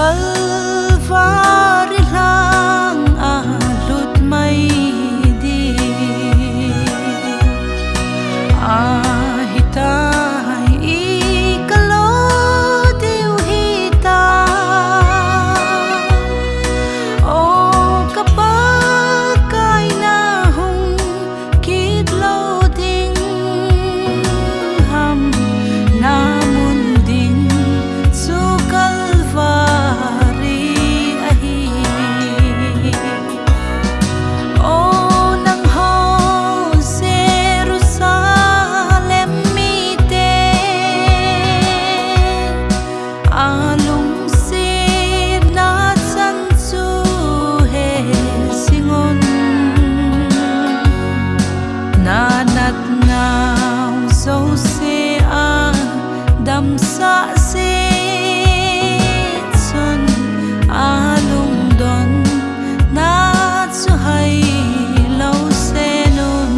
Kalvari lang alut may di ahitay ikalo hita o kapag kay nahong kidlo ding ham namun ding su Kalvari ahi o nang ho Jerusalem mite alung sir na sansu he singon nanat naw so se a dam sa se son alung don nat su hay lâu se nun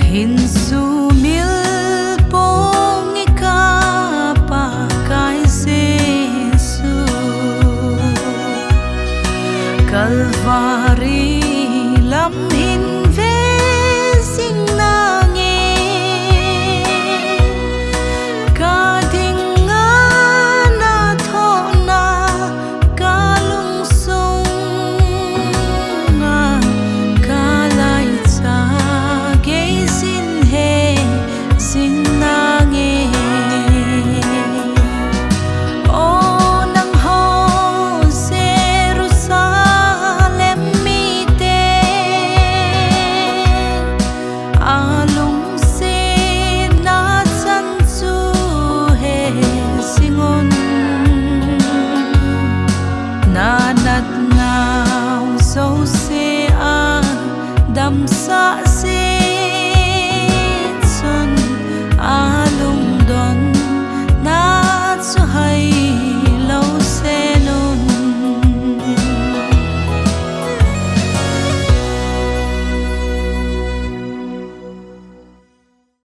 hin su mil pong ikapa kay Jesu Kalvari lam hin ve sing nange kading nga na tho na kalung sung nga kalay sa gay sin he sing nange o nang ho Jerusalem mite alung sin na sansu he singon nanat naw so se a dam sa